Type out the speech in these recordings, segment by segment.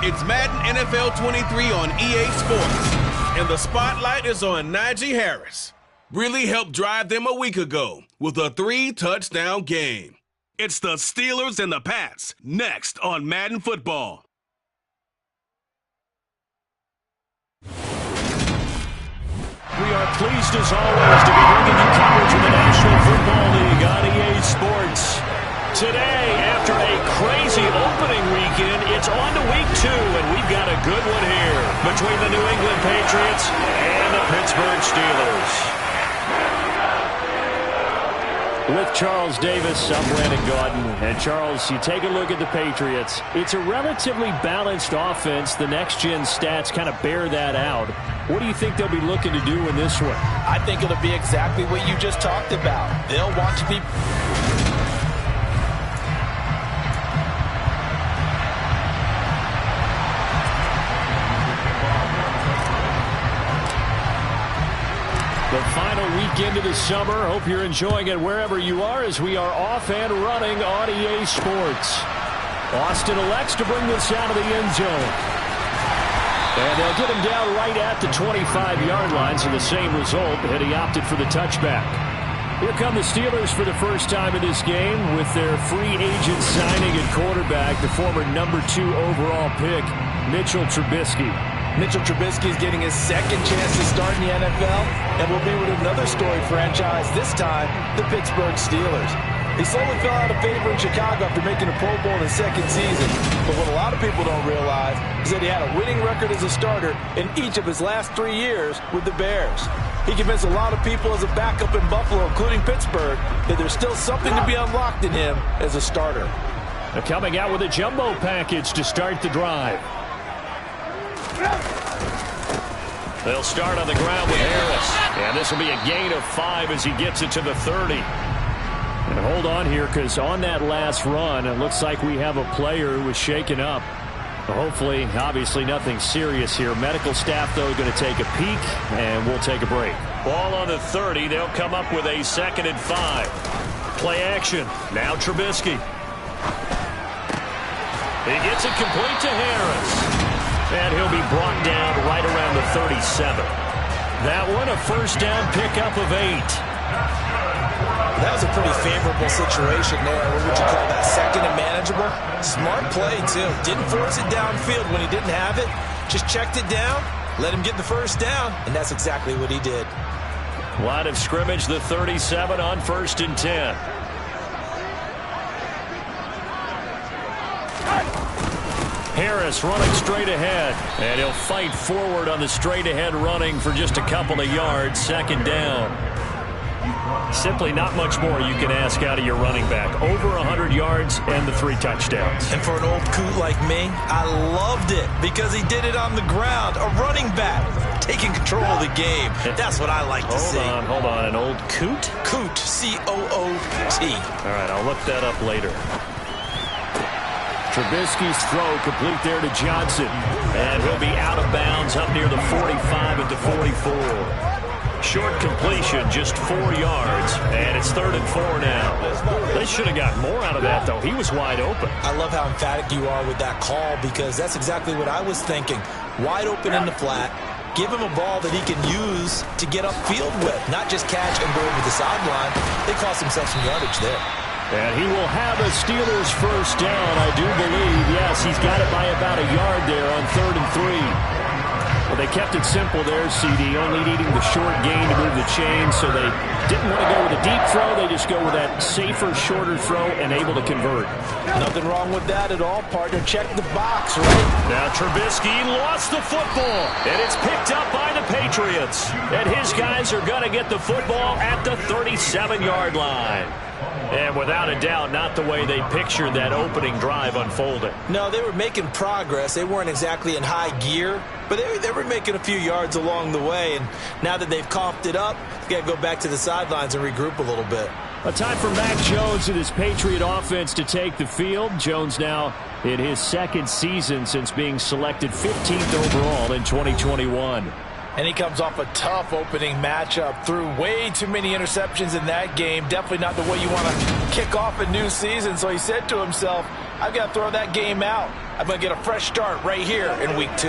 It's Madden NFL 23 on EA Sports, and the spotlight is on Najee Harris. Really helped drive them a week ago with a 3-touchdown game. It's the Steelers and the Pats next on Madden Football. We are pleased as always to be bringing you coverage of the National Football League on EA Sports. Today, after a crazy opening weekend, it's on to week 2, and we've got a good one here between the New England Patriots and the Pittsburgh Steelers. With Charles Davis, I'm Brandon Gaudin. And Charles, you take a look at the Patriots. It's a relatively balanced offense. The next-gen stats kind of bear that out. What do you think they'll be looking to do in this one? I think it'll be exactly what you just talked about. They'll want to be... The final weekend of the summer. Hope you're enjoying it wherever you are as we are off and running on EA Sports. Austin elects to bring this out of the end zone. And they'll get him down right at the 25-yard line, so the same result, and he opted for the touchback. Here come the Steelers for the first time in this game with their free agent signing at quarterback, the former number 2 overall pick, Mitchell Trubisky. Mitchell Trubisky is getting his second chance to start in the NFL, and will be with another storied franchise, this time the Pittsburgh Steelers. He slowly fell out of favor in Chicago after making a Pro Bowl in his second season. But what a lot of people don't realize is that he had a winning record as a starter in each of his last 3 years with the Bears. He convinced a lot of people as a backup in Buffalo, including Pittsburgh, that there's still something to be unlocked in him as a starter. They're coming out with a jumbo package to start the drive. They'll start on the ground with Harris. And this will be a gain of 5 as he gets it to the 30. And hold on here, because on that last run, it looks like we have a player who was shaken up. Hopefully, obviously nothing serious here. Medical staff, though, going to take a peek, and we'll take a break. Ball on the 30. They'll come up with a 2nd and 5. Play action. Now Trubisky. He gets it complete to Harris. And he'll be brought down right around the 37. That one, a first down pickup of 8. That was a pretty favorable situation there. What would you call that? Second and manageable? Smart play, too. Didn't force it downfield when he didn't have it. Just checked it down, let him get the first down, and that's exactly what he did. Line of scrimmage, the 37 on 1st and 10. Harris running straight ahead, and he'll fight forward on the straight-ahead running for just a couple of yards, 2nd down. Simply not much more you can ask out of your running back. Over 100 yards and the 3 touchdowns. And for an old coot like me, I loved it because he did it on the ground. A running back taking control of the game. That's what I like to see. Hold on. An old coot? Coot, C-O-O-T. All right, I'll look that up later. Trubisky's throw complete there to Johnson. And he'll be out of bounds up near the 45 at the 44. Short completion, just 4 yards. And it's 3rd and 4 now. They should have got more out of that, though. He was wide open. I love how emphatic you are with that call because that's exactly what I was thinking. Wide open in the flat. Give him a ball that he can use to get upfield with, not just catch and go over the sideline. They cost themselves some yardage there. And he will have a Steelers first down, I do believe. Yes, he's got it by about a yard there on 3rd and 3. Well, they kept it simple there, CD, only needing the short gain to move the chain, so they didn't want to go with a deep throw. They just go with that safer, shorter throw and able to convert. Nothing wrong with that at all, partner. Check the box, right? Now Trubisky lost the football, and it's picked up by the Patriots. And his guys are going to get the football at the 37-yard line. And without a doubt, not the way they pictured that opening drive unfolding. No, they were making progress. They weren't exactly in high gear, but they were making a few yards along the way. And now that they've coughed it up, they've got to go back to the sidelines and regroup a little bit. A time for Mac Jones and his Patriot offense to take the field. Jones now in his 2nd season since being selected 15th overall in 2021. And he comes off a tough opening matchup. Threw way too many interceptions in that game. Definitely not the way you want to kick off a new season. So he said to himself, I've got to throw that game out. I'm going to get a fresh start right here in week 2.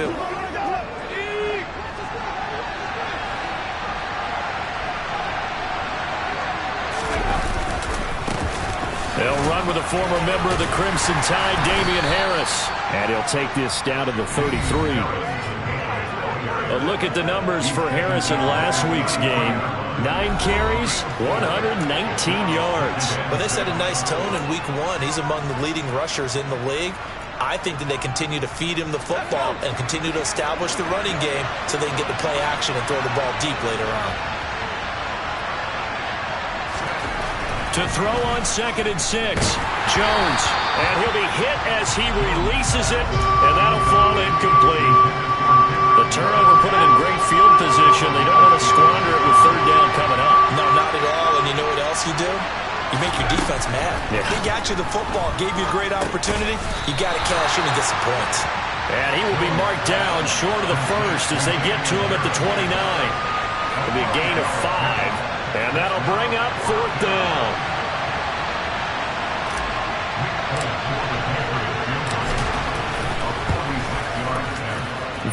They'll run with a former member of the Crimson Tide, Damian Harris. And he'll take this down to the 33. A look at the numbers for Harris in last week's game. 9 carries, 119 yards. But they set a nice tone in week 1. He's among the leading rushers in the league. I think that they continue to feed him the football and continue to establish the running game so they can get to play action and throw the ball deep later on. To throw on 2nd and 6, Jones. And he'll be hit as he releases it, and that'll fall incomplete. The turnover put him in great field position. They don't want to squander it with 3rd down coming up. No, not at all. And you know what else you do? You make your defense mad. Yeah. They got you the football, gave you a great opportunity. You got to cash in and get some points. And he will be marked down short of the first as they get to him at the 29. It'll be a gain of 5. And that'll bring up 4th down.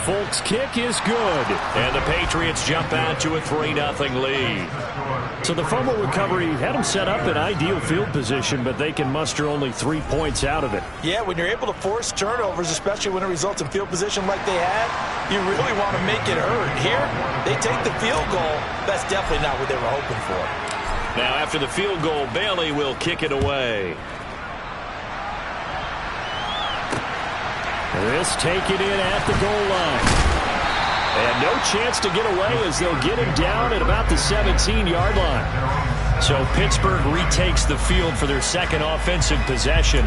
Folk's kick is good, and the Patriots jump out to a 3-0 lead. So the fumble recovery had them set up in ideal field position, but they can muster only 3 points out of it. Yeah, when you're able to force turnovers, especially when it results in field position like they had, you really want to make it hurt. Here, they take the field goal. That's definitely not what they were hoping for. Now after the field goal, Bailey will kick it away. This take it in at the goal line. And no chance to get away as they'll get him down at about the 17-yard line. So Pittsburgh retakes the field for their 2nd offensive possession.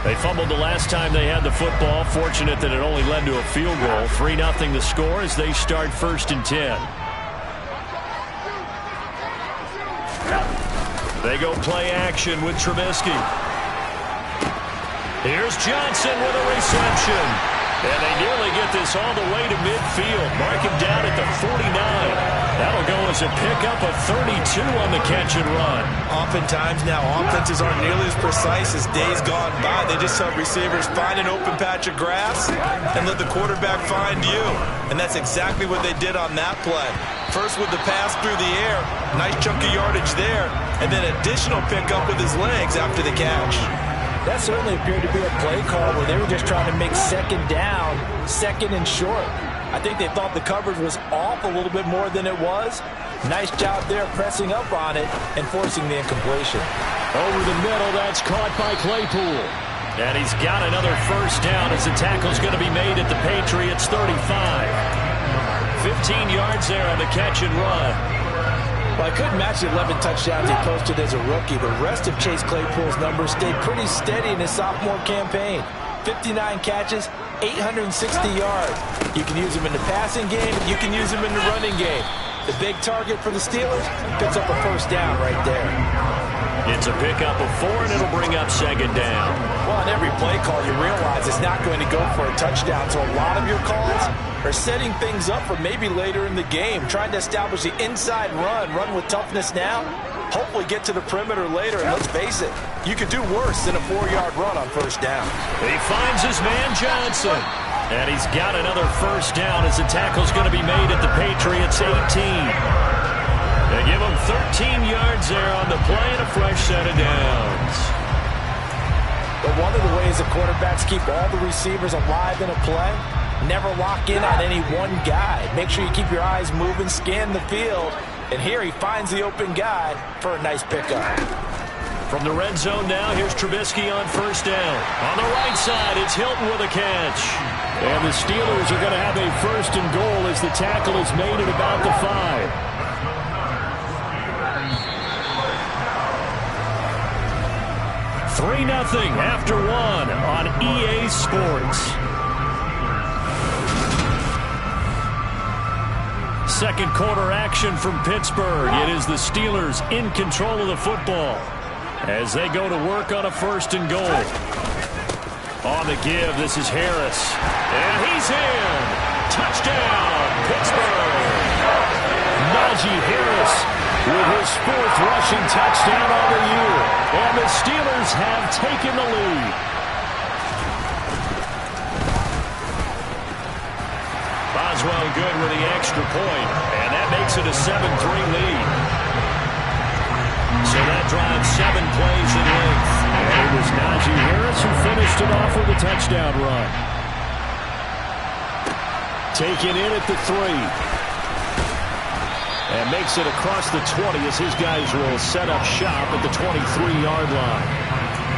They fumbled the last time they had the football. Fortunate that it only led to a field goal. 3-0 the score as they start 1st and 10. They go play action with Trubisky. Here's Johnson with a reception. And they nearly get this all the way to midfield. Mark him down at the 49. That'll go as a pickup of 32 on the catch and run. Oftentimes now, offenses aren't nearly as precise as days gone by. They just have receivers find an open patch of grass and let the quarterback find you. And that's exactly what they did on that play. First with the pass through the air. Nice chunk of yardage there. And then additional pickup with his legs after the catch. That certainly appeared to be a play call where they were just trying to make 2nd down, 2nd and short. I think they thought the coverage was off a little bit more than it was. Nice job there pressing up on it and forcing the incompletion. Over the middle, that's caught by Claypool. And he's got another 1st down as the tackle's going to be made at the Patriots 35. 15 yards there on the catch and run. Well, I couldn't match the 11 touchdowns he posted as a rookie. The rest of Chase Claypool's numbers stayed pretty steady in his sophomore campaign. 59 catches, 860 yards. You can use him in the passing game. You can use him in the running game. The big target for the Steelers picks up a 1st down right there. It's a pickup of 4, and it'll bring up 2nd down. Well, on every play call, you realize it's not going to go for a touchdown. So a lot of your calls are setting things up for maybe later in the game, trying to establish the inside run with toughness now, hopefully get to the perimeter later. And let's face it, you could do worse than a 4-yard run on 1st down. He finds his man Johnson. And he's got another 1st down as the tackle's going to be made at the Patriots 18. They give him 13 yards there on the play and a fresh set of downs. But one of the ways the quarterbacks keep all the receivers alive in a play, never lock in on any one guy. Make sure you keep your eyes moving, scan the field. And here he finds the open guy for a nice pickup. From the red zone now, here's Trubisky on 1st down. On the right side, it's Hilton with a catch. And the Steelers are going to have a 1st and goal as the tackle is made at about the 5. 3-0 after 1 on EA Sports. Second quarter action from Pittsburgh. It is the Steelers in control of the football as they go to work on a 1st and goal. On the give, this is Harris. And he's in. touchdown, Pittsburgh. Najee Harris with his 4th rushing touchdown on the year. And the Steelers have taken the lead. Boswell good with the extra point, and that makes it a 7-3 lead. So that drives 7 plays in length. And it was Najee Harris who finished it off with a touchdown run. Taken in at the 3. And makes it across the 20 as his guys will set up shop at the 23-yard line.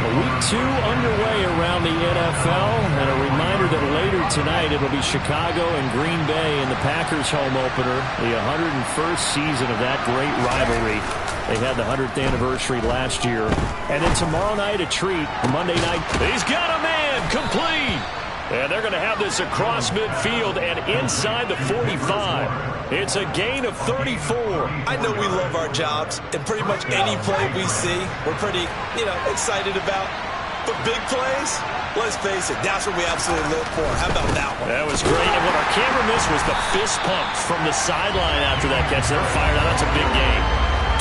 Week 2 underway around the NFL, and a reminder that later tonight it'll be Chicago and Green Bay in the Packers home opener, the 101st season of that great rivalry. They had the 100th anniversary last year. And then tomorrow night a treat, Monday night. He's got a man, complete! And they're going to have this across midfield and inside the 45. It's a gain of 34. I know we love our jobs, and pretty much any play we see, we're pretty, excited about. But big plays, let's face it, that's what we absolutely live for. How about that one? That was great. And what our camera missed was the fist pumps from the sideline after that catch. They're fired out. That's a big game.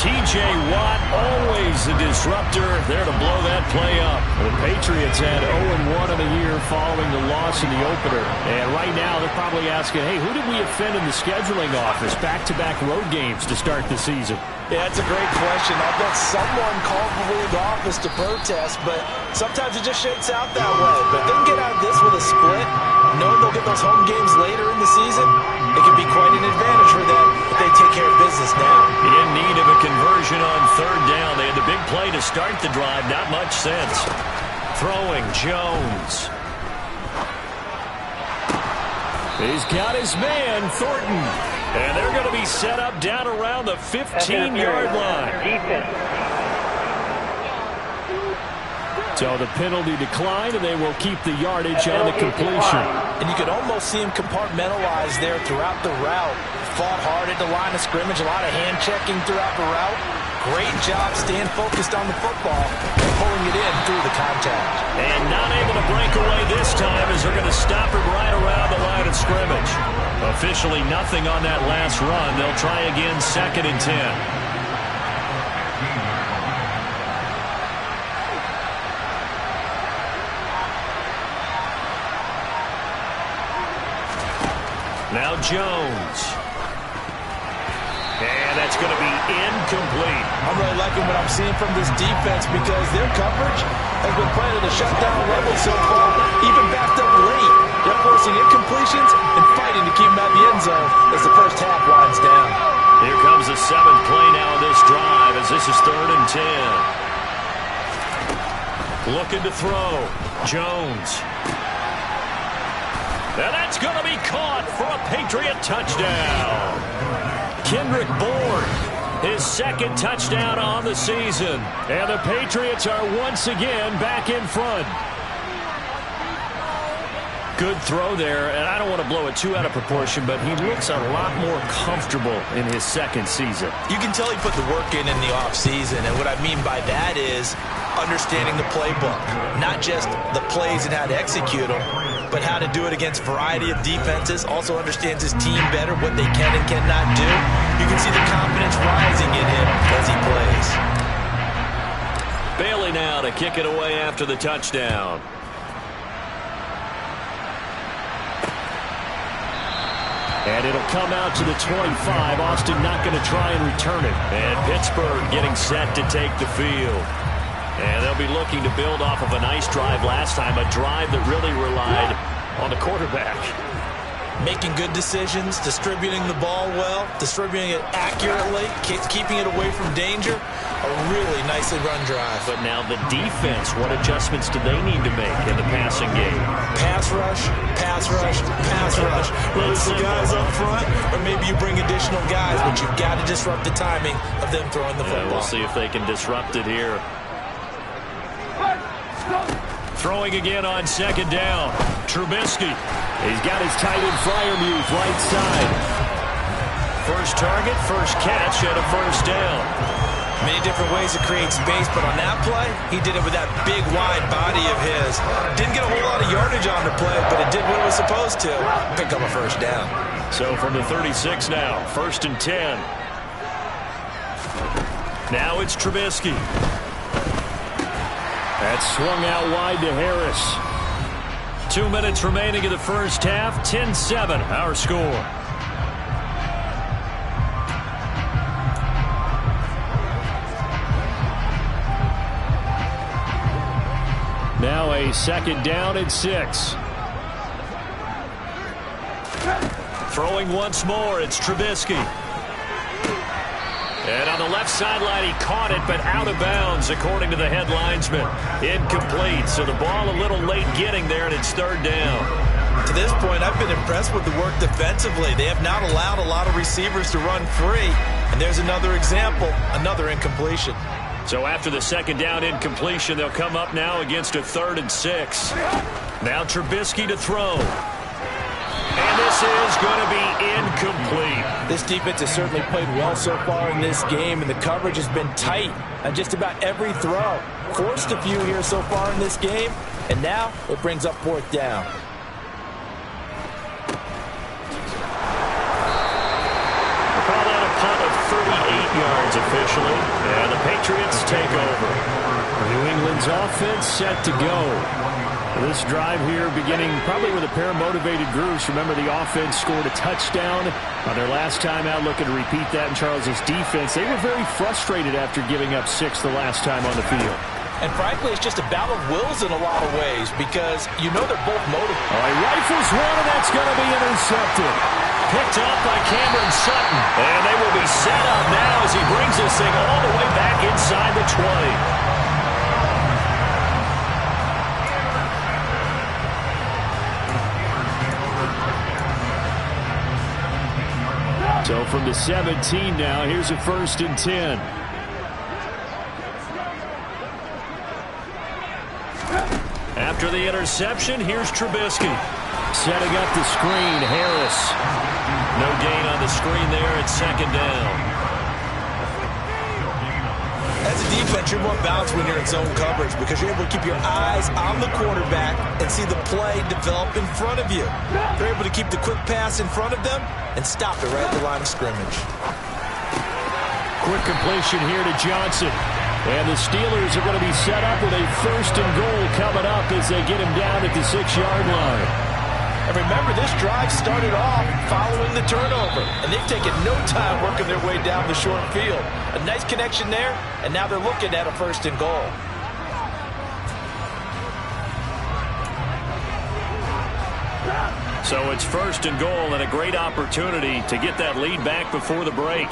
T.J. Watt, always a disruptor, there to blow that play up. The Patriots had 0-1 in the year following the loss in the opener. And right now they're probably asking, hey, who did we offend in the scheduling office? Back-to-back road games to start the season. Yeah, that's a great question. I bet someone called the league office to protest, but sometimes it just shakes out that way. But they can get out of this with a split, knowing they'll get those home games later in the season. It can be quite an advantage for them if they take care of business now. In need of a conversion on 3rd down. They had the big play to start the drive. Not much sense. Throwing Jones. He's got his man, Thornton. And they're going to be set up down around the 15-yard line. So the penalty declined, and they will keep the yardage on the completion. And you could almost see him compartmentalize there throughout the route. Fought hard at the line of scrimmage, a lot of hand-checking throughout the route. Great job staying focused on the football and pulling it in through the contact. And not able to break away this time as they're going to stop him right around the line of scrimmage. Officially nothing on that last run. They'll try again 2nd and 10. Now Jones. And that's going to be incomplete. I'm really liking what I'm seeing from this defense because their coverage has been playing at a shutdown level so far, even backed up late. They're forcing incompletions and fighting to keep them out of the end zone as the first half winds down. Here comes the 7th play now of this drive as this is 3rd and 10. Looking to throw. Jones. And that's going to be caught for a Patriot touchdown. Kendrick Bourne, his 2nd touchdown on the season. And the Patriots are once again back in front. Good throw there, and I don't want to blow it too out of proportion, but he looks a lot more comfortable in his 2nd season. You can tell he put the work in the offseason, and what I mean by that is understanding the playbook. Not just the plays and how to execute them, but how to do it against a variety of defenses. Also understands his team better, what they can and cannot do. You can see the confidence rising in him as he plays. Bailey now to kick it away after the touchdown. And it'll come out to the 25. Austin not going to try and return it. And Pittsburgh getting set to take the field. And they'll be looking to build off of a nice drive last time, a drive that really relied on the quarterback. Making good decisions, distributing the ball well, distributing it accurately, keeping it away from danger. A really nicely run drive. But now the defense, what adjustments do they need to make in the passing game? Pass rush, pass rush, pass rush. Whether it's the guys up front or maybe you bring additional guys, but you've got to disrupt the timing of them throwing the football. We'll see if they can disrupt it here. Throwing again on 2nd down. Trubisky. He's got his tight end Freiermuth right side. First target, first catch, and a 1st down. Many different ways to create space, but on that play, he did it with that big, wide body of his. Didn't get a whole lot of yardage on the play, but it did what it was supposed to. Pick up a first down. So from the 36 now, 1st and 10. Now it's Trubisky. That's swung out wide to Harris. 2 minutes remaining in the first half. 10-7, our score. Now a 2nd down and 6. Throwing once more, it's Trubisky. And on the left sideline, he caught it, but out of bounds, according to the head linesman. Incomplete, so the ball a little late getting there, and it's 3rd down. To this point, I've been impressed with the work defensively. They have not allowed a lot of receivers to run free. And there's another example, another incompletion. So after the 2nd down incompletion, they'll come up now against a 3rd and 6. Now Trubisky to throw. And this is going to be incomplete. This defense has certainly played well so far in this game, and the coverage has been tight on just about every throw. Forced a few here so far in this game, and now it brings up 4th down. Call that a punt of 38 yards officially, and the Patriots take over. New England's offense set to go. This drive here beginning probably with a pair of motivated groups. Remember, the offense scored a touchdown on their last time out, looking to repeat that in Charles's defense. They were very frustrated after giving up 6 the last time on the field. And frankly, it's just a battle of wills in a lot of ways because you know they're both motivated. All right, rifles one, and that's going to be intercepted. Picked up by Cameron Sutton. And they will be set up now as he brings this thing all the way back inside the 20. So from the 17 now, here's a 1st and 10. After the interception, here's Trubisky. Setting up the screen, Harris. No gain on the screen there at 2nd down. As a defense, you're more balanced when you're in zone coverage because you're able to keep your eyes on the quarterback and see the play develop in front of you. They're able to keep the quick pass in front of them and stop it right at the line of scrimmage. Quick completion here to Johnson. And the Steelers are going to be set up with a 1st and goal coming up as they get him down at the 6-yard line. And remember, this drive started off following the turnover, and they've taken no time working their way down the short field. A nice connection there, and now they're looking at a 1st and goal. So it's 1st and goal and a great opportunity to get that lead back before the break.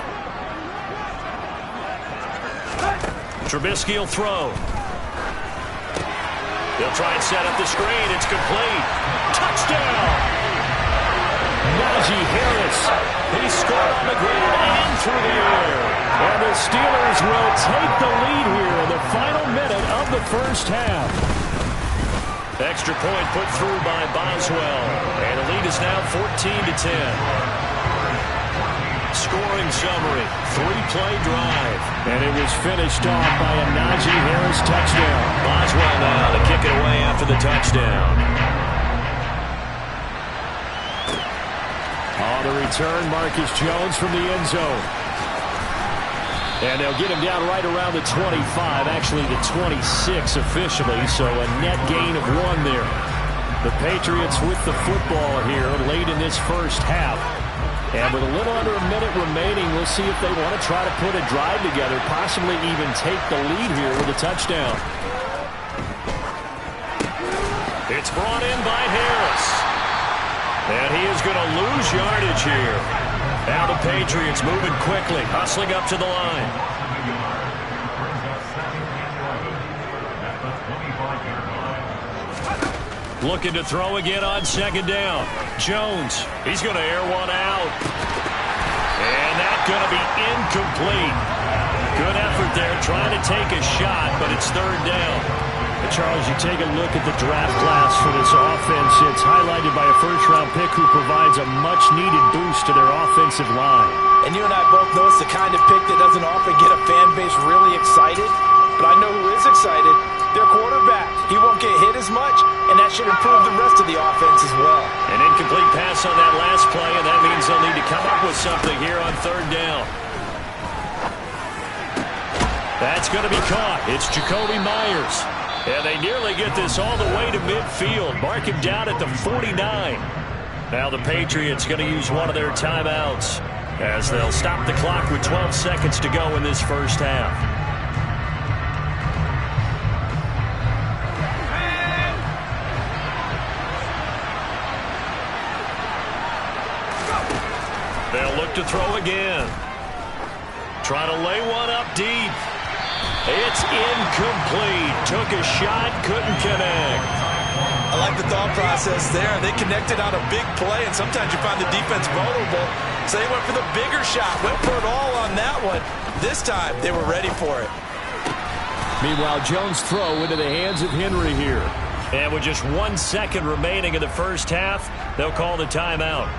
Trubisky will throw. They'll try and set up the screen. It's complete. Touchdown! Najee Harris. He scored on the ground and through the air. And the Steelers will take the lead here in the final minute of the first half. Extra point put through by Boswell. And the lead is now 14-10. Scoring summary, 3-play drive. And it was finished off by a Najee Harris touchdown. Boswell now to kick it away after the touchdown. On the return, Marcus Jones from the end zone. And they'll get him down right around the 25, actually the 26 officially, so a net gain of 1 there. The Patriots with the football here late in this first half. And with a little under a minute remaining, we'll see if they want to try to put a drive together, possibly even take the lead here with a touchdown. It's brought in by Harris. And he is going to lose yardage here. Now the Patriots moving quickly, hustling up to the line. Looking to throw again on 2nd down. Jones, he's going to air one out. And that's going to be incomplete. Good effort there trying to take a shot, but it's 3rd down. Charles, you take a look at the draft class for this offense. It's highlighted by a first-round pick who provides a much-needed boost to their offensive line. And you and I both know it's the kind of pick that doesn't often get a fan base really excited. But I know who is excited. Their quarterback. He won't get hit as much, and that should improve the rest of the offense as well. An incomplete pass on that last play, and that means they'll need to come up with something here on third down. That's going to be caught. It's Jacoby Myers. And they nearly get this all the way to midfield. Mark him down at the 49. Now the Patriots going to use one of their timeouts as they'll stop the clock with 12 seconds to go in this first half. They'll look to throw again. Trying to lay one up deep. It's incomplete. Took a shot, couldn't connect. I like the thought process there. They connected on a big play, and sometimes you find the defense vulnerable. So they went for the bigger shot, went for it all on that one. This time, they were ready for it. Meanwhile, Jones' throw into the hands of Henry here. And with just 1 second remaining in the first half, they'll call the timeout.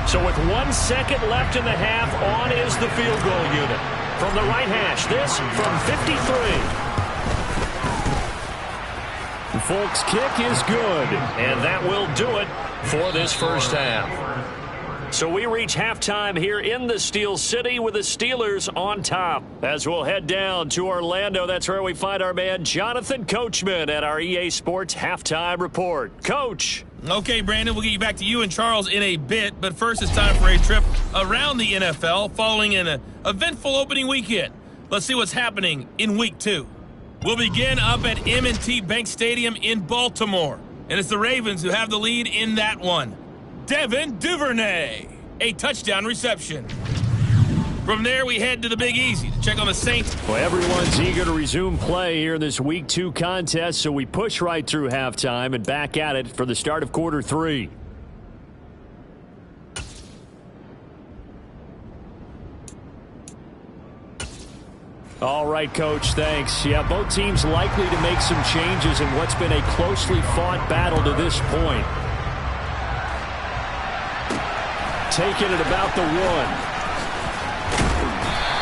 So with 1 second left in the half, on is the field goal unit. From the right hash, this from 53. Folks' kick is good, and that will do it for this first half. So we reach halftime here in the Steel City with the Steelers on top. As we'll head down to Orlando, that's where we find our man Jonathan Coachman at our EA Sports Halftime Report. Coach. Okay, Brandon, we'll get you back to you and Charles in a bit, but first it's time for a trip around the NFL following an eventful opening weekend. Let's see what's happening in Week 2. We'll begin up at M&T Bank Stadium in Baltimore, and it's the Ravens who have the lead in that one. Devin Duvernay, a touchdown reception. From there, we head to the Big Easy to check on the Saints. Well, everyone's eager to resume play here in this Week 2 contest, so we push right through halftime and back at it for the start of quarter 3. All right, Coach, thanks. Yeah, both teams likely to make some changes in what's been a closely fought battle to this point. Taking it about the 1.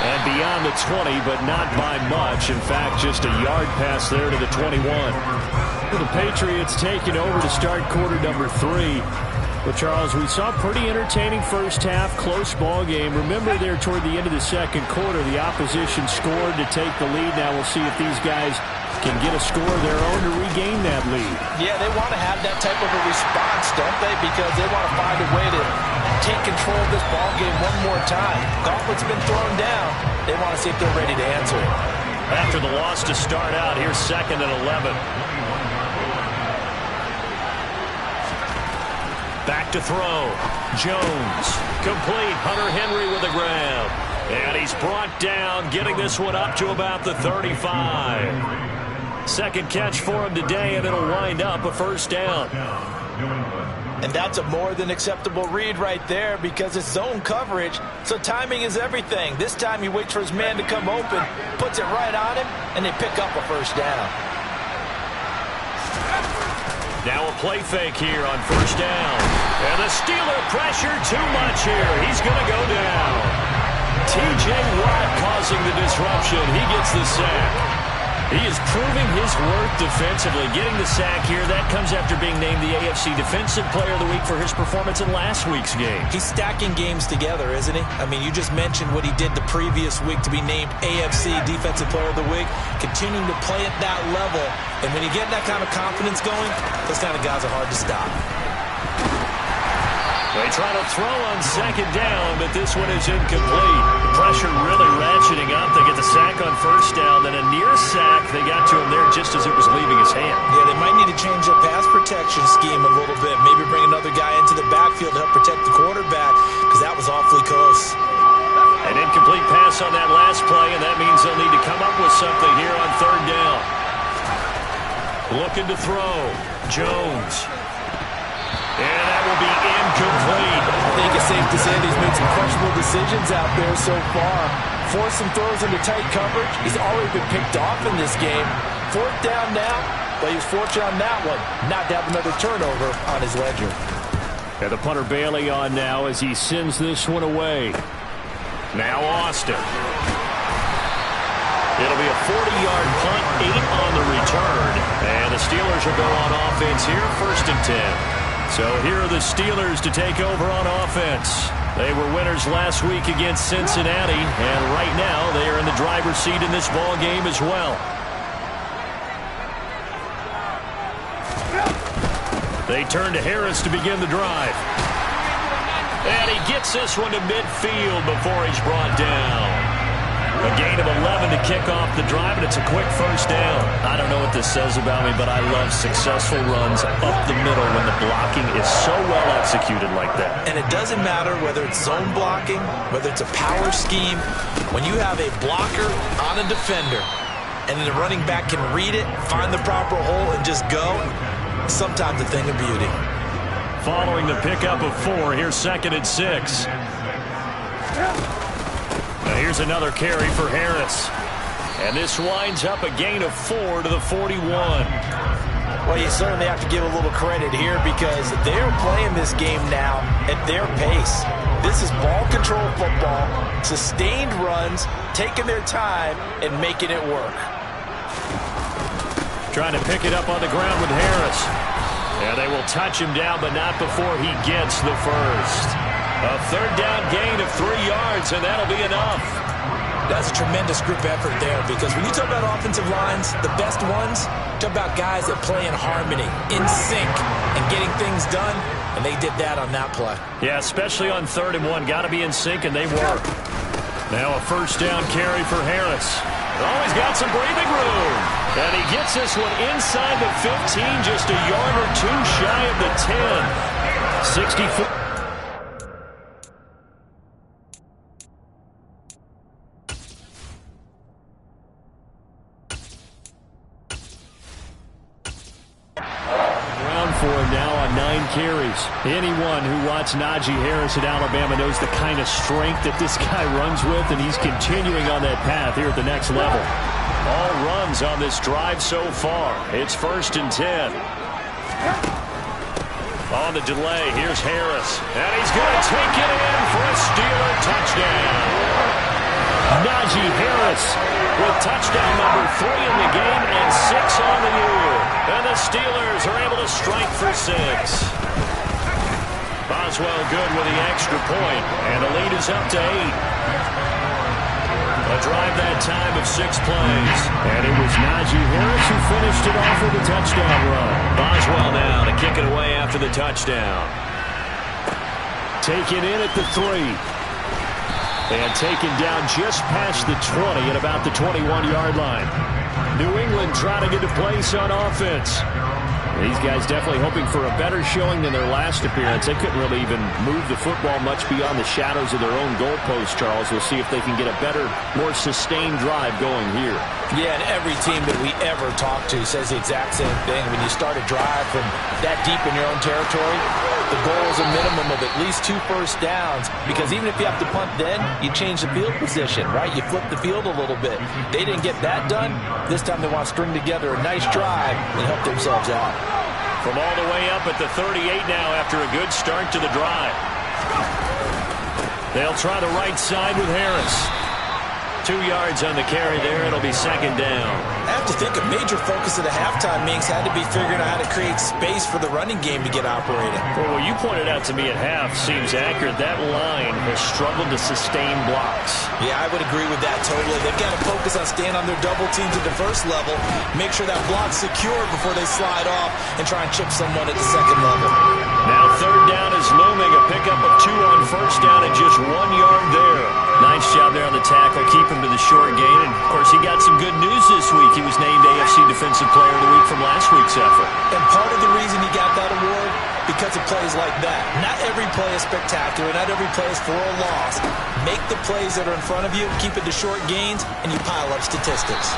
And beyond the 20, but not by much. In fact, just a yard pass there to the 21. The Patriots taking over to start quarter number 3. Well, Charles, we saw a pretty entertaining first half, close ball game. Remember there toward the end of the second quarter, the opposition scored to take the lead. Now we'll see if these guys can get a score of their own to regain that lead. Yeah, they want to have that type of a response, don't they? Because they want to find a way to take control of this ball game one more time. Gauntlet's been thrown down. They want to see if they're ready to answer it. After the loss to start out, here's 2nd and 11. Back to throw. Jones. Complete. Hunter Henry with a grab. And he's brought down, getting this one up to about the 35. Second catch for him today, and it'll wind up a first down. And that's a more than acceptable read right there because it's zone coverage, so timing is everything. This time he waits for his man to come open, puts it right on him, and they pick up a first down. Now a play fake here on first down. And the Steeler pressure too much here. He's going to go down. T.J. Watt causing the disruption. He gets the sack. He is proving his worth defensively. Getting the sack here, that comes after being named the AFC Defensive Player of the Week for his performance in last week's game. He's stacking games together, isn't he? I mean, you just mentioned what he did the previous week to be named AFC Defensive Player of the Week, continuing to play at that level. And when you get that kind of confidence going, those kind of guys are hard to stop. Well, They try to throw on second down, but this one is incomplete. The pressure really ratcheting up. They get the sack on first down, then a near sack. They got to him there just as it was leaving his hand. Yeah, they might need to change their pass protection scheme a little bit. Maybe bring another guy into the backfield to help protect the quarterback, because that was awfully close. An incomplete pass on that last play, and that means they'll need to come up with something here on third down. Looking to throw. Jones. And that will be incomplete. I think it's safe to say he's made some questionable decisions out there so far. Forced some throws into tight coverage. He's already been picked off in this game. Fourth down now, but he was fortunate on that one not to have another turnover on his ledger. And the punter Bailey on now as he sends this one away. Now Austin. It'll be a 40-yard punt, 8 on the return. And the Steelers will go on offense here, 1st and 10. So here are the Steelers to take over on offense. They were winners last week against Cincinnati, and right now they are in the driver's seat in this ball game as well. They turn to Harris to begin the drive. And he gets this one to midfield before he's brought down. A gain of 11 to kick off the drive, and it's a quick first down. I don't know what this says about me, but I love successful runs up the middle when the blocking is so well executed like that. And it doesn't matter whether it's zone blocking, whether it's a power scheme. When you have a blocker on a defender, and the running back can read it, find the proper hole, and just go, sometimes a thing of beauty. Following the pickup of 4, here's 2nd and 6. Now here's another carry for Harris. And this winds up a gain of 4 to the 41. Well, you certainly have to give a little credit here because they're playing this game now at their pace. This is ball control football, sustained runs, taking their time, and making it work. Trying to pick it up on the ground with Harris. And they will touch him down, but not before he gets the first. A 3rd down gain of 3 yards, and that'll be enough. That's a tremendous group effort there because when you talk about offensive lines, the best ones, talk about guys that play in harmony, in sync, and getting things done, and they did that on that play. Yeah, especially on 3rd and 1. Got to be in sync, and they were. Now a 1st down carry for Harris. Oh, he's got some breathing room. And he gets this one inside the 15, just a yard or 2 shy of the 10. 64. For him now on 9 carries. Anyone who watched Najee Harris at Alabama knows the kind of strength that this guy runs with, and he's continuing on that path here at the next level. All runs on this drive so far. It's 1st and 10. On the delay, here's Harris. And he's going to take it in for a Steeler touchdown. Najee Harris with touchdown number 3 in the game and 6 on the year. And the Steelers are able to strike for 6. Boswell good with the extra point, and the lead is up to 8. A drive that time of 6 plays. And it was Najee Harris who finished it off with a touchdown run. Boswell now to kick it away after the touchdown. Taken in at the 3. And taken down just past the 20 at about the 21-yard line. New England trying to get a place on offense. These guys definitely hoping for a better showing than their last appearance. They couldn't really even move the football much beyond the shadows of their own goalpost, Charles. We'll see if they can get a better, more sustained drive going here. Yeah, and every team that we ever talk to says the exact same thing. When you start a drive from that deep in your own territory, the goal is a minimum of at least 2 first downs, because even if you have to punt then, you change the field position, right? You flip the field a little bit. They didn't get that done. This time they want to string together a nice drive and help themselves out. From all the way up at the 38 now after a good start to the drive. They'll try the right side with Harris. 2 yards on the carry there. It'll be 2nd down. I have to think a major focus of the halftime meetings had to be figuring out how to create space for the running game to get operating. Well, what you pointed out to me at half seems accurate. That line has struggled to sustain blocks. Yeah, I would agree with that totally. They've got to focus on staying on their double teams at the first level, make sure that block's secure before they slide off and try and chip someone at the second level. Now 3rd down is looming, a pickup gains 1 yard there. Nice job there on the tackle. Keep him to the short gain. And, of course, he got some good news this week. He was named AFC Defensive Player of the Week from last week's effort. And part of the reason he got that award, because of plays like that. Not every play is spectacular. Not every play is for a loss. Make the plays that are in front of you, keep it to short gains, and you pile up statistics.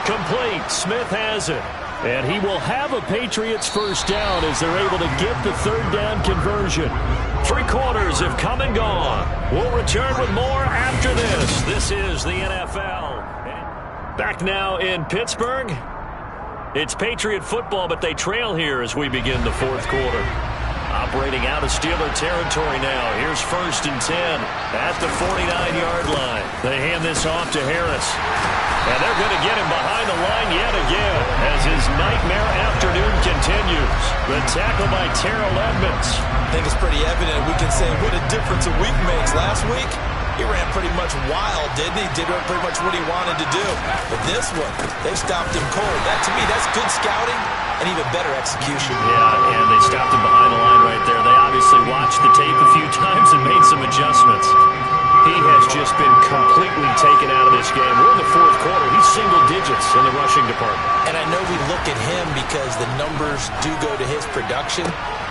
Complete. Smith has it. And he will have a Patriots first down as they're able to get the third down conversion. 3 quarters have come and gone. We'll return with more after this. This is the NFL. Back now in Pittsburgh. It's Patriot football, but they trail here as we begin the fourth quarter. Operating out of Steeler territory now. Here's 1st and 10 at the 49-yard line. They hand this off to Harris. And they're going to get him behind the line yet again as his nightmare afternoon continues. The tackle by Terrell Edmonds. I think it's pretty evident. We can say what a difference a week makes. Last week, he ran pretty much wild, didn't he? Did pretty much what he wanted to do. But this one, they stopped him cold. That, to me, that's good scouting and even better execution. Yeah, and they stopped him behind the line right there. They obviously watched the tape a few times and made some adjustments. He has just been completely taken out of this game. We're in the fourth quarter. He's single digits in the rushing department. And I know we look at him because the numbers do go to his production.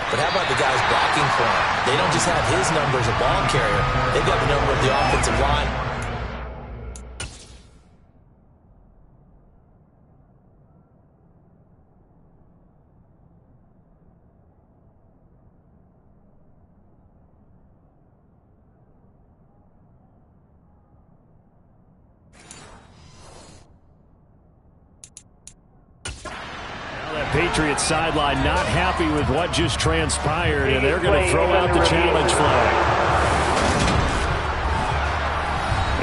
But how about the guys blocking for him? They don't just have his number as a ball carrier. They've got the number of the offensive line. Patriots sideline not happy with what just transpired, and they're going to throw out the challenge flag.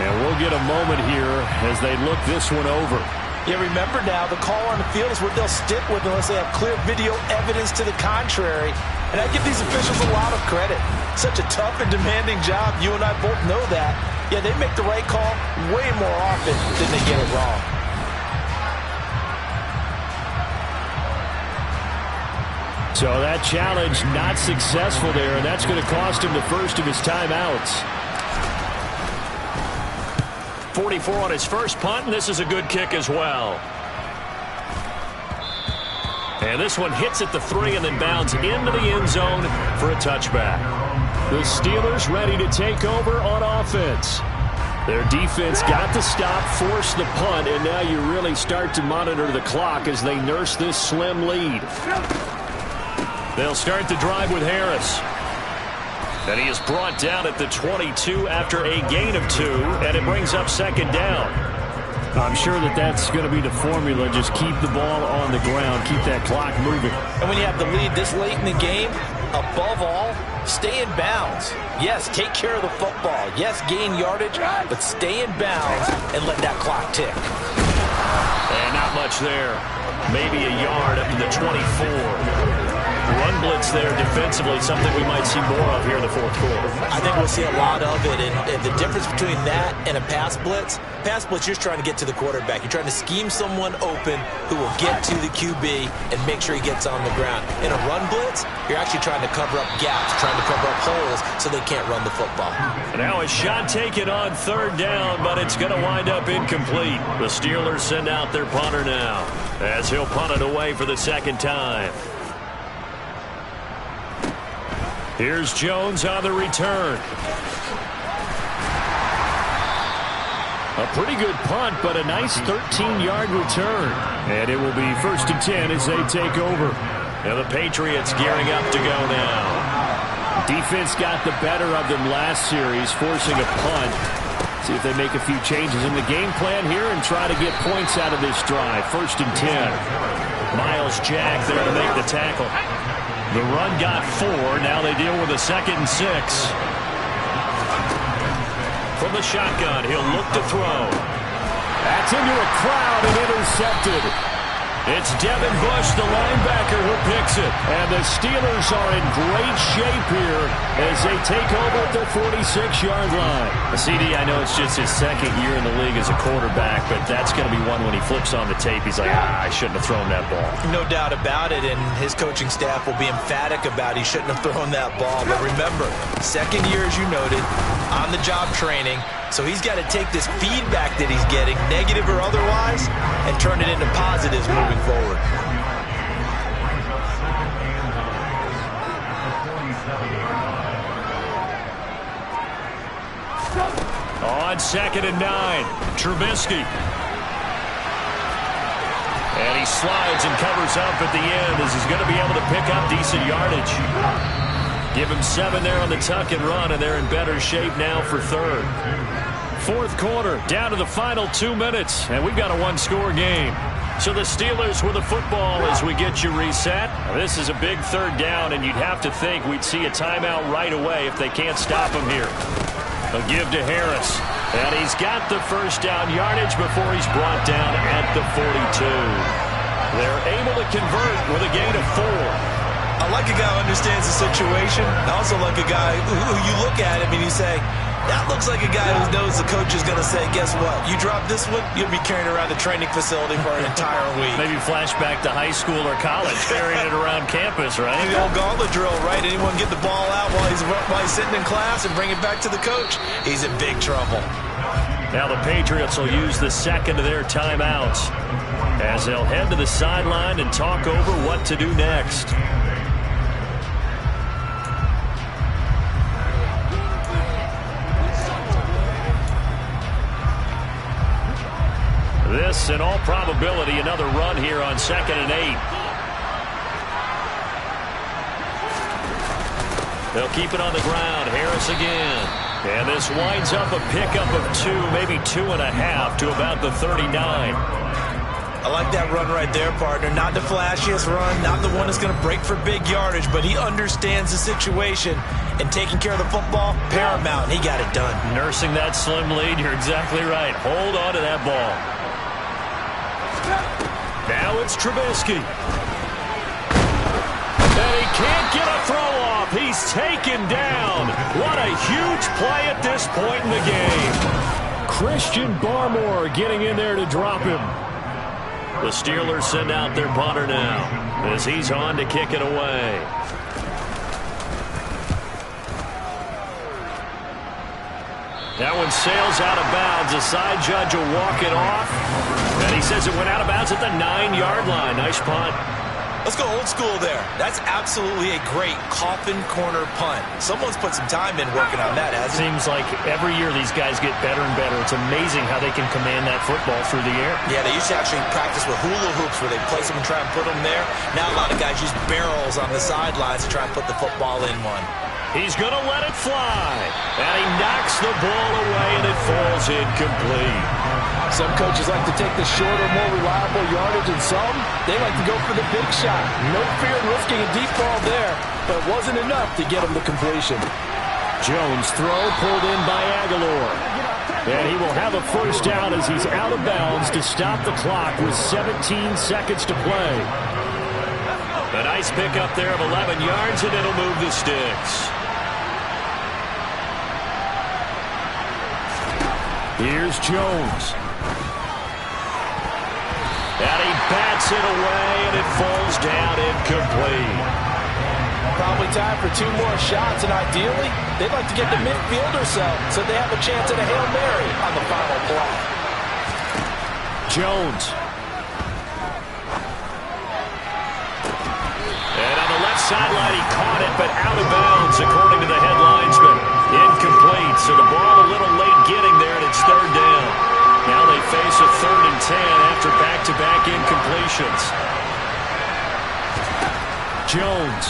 And we'll get a moment here as they look this one over. Yeah, remember now, the call on the field is what they'll stick with unless they have clear video evidence to the contrary. And I give these officials a lot of credit. Such a tough and demanding job. You and I both know that. Yeah, they make the right call way more often than they get it wrong. So that challenge not successful there, and that's going to cost him the first of his timeouts. 44 on his first punt, and this is a good kick as well. And this one hits at the 3 and then bounds into the end zone for a touchback. The Steelers ready to take over on offense. Their defense got the stop, forced the punt, and now you really start to monitor the clock as they nurse this slim lead. They'll start the drive with Harris. And he is brought down at the 22 after a gain of 2, and it brings up 2nd down. I'm sure that that's going to be the formula. Just keep the ball on the ground, keep that clock moving. And when you have the lead this late in the game, above all, stay in bounds. Yes, take care of the football. Yes, gain yardage, but stay in bounds and let that clock tick. And not much there. Maybe a yard up to the 24. Run blitz there defensively, something we might see more of here in the fourth quarter. I think we'll see a lot of it, and the difference between that and a pass blitz, you're just trying to get to the quarterback. You're trying to scheme someone open who will get to the QB and make sure he gets on the ground. In a run blitz, you're actually trying to cover up gaps, trying to cover up holes so they can't run the football. Now a shot taken on 3rd down, but it's going to wind up incomplete. The Steelers send out their punter now as he'll punt it away for the 2nd time. Here's Jones on the return. A pretty good punt, but a nice 13-yard return. And it will be 1st and 10 as they take over. And the Patriots gearing up to go now. Defense got the better of them last series, forcing a punt. See if they make a few changes in the game plan here and try to get points out of this drive. 1st and 10. Miles Jack there to make the tackle. The run got 4. Now they deal with a 2nd and 6. From the shotgun, he'll look to throw. That's into a crowd and intercepted. It's Devin Bush, the linebacker, who picks it. And the Steelers are in great shape here as they take over at the 46-yard line. CD, I know it's just his 2nd year in the league as a quarterback, but that's going to be one when he flips on the tape. He's like, I shouldn't have thrown that ball. No doubt about it, and his coaching staff will be emphatic about he shouldn't have thrown that ball. But remember, 2nd year, as you noted, on-the-job training. So he's got to take this feedback that he's getting, negative or otherwise, and turn it into positives moving forward. On 2nd and 9, Trubisky. And he slides and covers up at the end as he's going to be able to pick up decent yardage. Give him 7 there on the tuck and run, and they're in better shape now for 3rd. 4th quarter, down to the final 2 minutes, and we've got a 1-score game. So the Steelers with the football as we get you reset. This is a big 3rd down, and you'd have to think we'd see a timeout right away if they can't stop him here. A give to Harris, and he's got the 1st down yardage before he's brought down at the 42. They're able to convert with a gain of 4. I like a guy who understands the situation. I also like a guy who you look at him and you say, that looks like a guy who knows the coach is going to say, guess what? You drop this one, you'll be carrying around the training facility for an entire week. Maybe flashback to high school or college, carrying it around campus, right? The old gauntlet drill, right? Anyone get the ball out while he's sitting in class and bring it back to the coach? He's in big trouble. Now the Patriots will use the 2nd of their timeouts as they'll head to the sideline and talk over what to do next. This, in all probability, another run here on 2nd and 8. They'll keep it on the ground. Harris again. And this winds up a pickup of 2, maybe 2.5 to about the 39. I like that run right there, partner. Not the flashiest run, not the one that's going to break for big yardage, but he understands the situation, and taking care of the football, paramount, and he got it done. Nursing that slim lead, you're exactly right. Hold on to that ball. Now it's Trubisky. And he can't get a throw off. He's taken down. What a huge play at this point in the game. Christian Barmore getting in there to drop him. The Steelers send out their punter now as he's on to kick it away. That one sails out of bounds. The side judge will walk it off. And he says it went out of bounds at the 9-yard line. Nice punt. Let's go old school there. That's absolutely a great coffin corner punt. Someone's put some time in working on that, hasn't it? Seems like every year these guys get better and better. It's amazing how they can command that football through the air. Yeah, they used to actually practice with hula hoops where they place them and try and put them there. Now a lot of guys use barrels on the sidelines to try and put the football in one. He's going to let it fly. And he knocks the ball away, and it falls incomplete. Some coaches like to take the shorter, more reliable yardage, and some, they like to go for the big shot. No fear in risking a deep ball there, but it wasn't enough to get him the completion. Jones throw pulled in by Aguilar. And he will have a 1st down as he's out of bounds to stop the clock with 17 seconds to play. A nice pickup there of 11 yards, and it'll move the sticks. Here's Jones. And he bats it away, and it falls down incomplete. Probably time for 2 more shots, and ideally, they'd like to get the midfield or so they have a chance at a Hail Mary on the final play. Jones. And on the left sideline, he caught it, but out of bounds, according to the head linesman. Incomplete, so the ball a little late getting there, and it's 3rd down. Now they face a 3rd and 10 after back-to-back incompletions. Jones.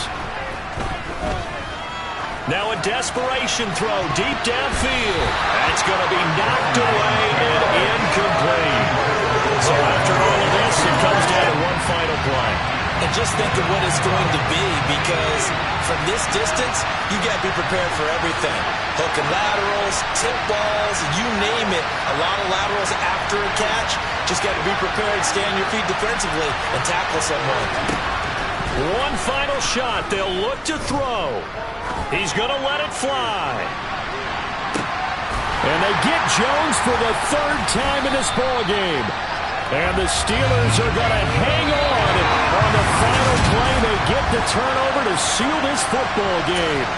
Now a desperation throw deep downfield. That's going to be knocked away and incomplete. So after all of this, it comes down to one final play. And just think of what it's going to be, because from this distance, you got to be prepared for everything. Hook and laterals, tip balls, you name it. A lot of laterals after a catch. Just got to be prepared, stay on your feet defensively, and tackle someone. One final shot. They'll look to throw. He's going to let it fly. And they get Jones for the 3rd time in this ballgame. And the Steelers are going to hang on the final play. They get the turnover to seal this football game.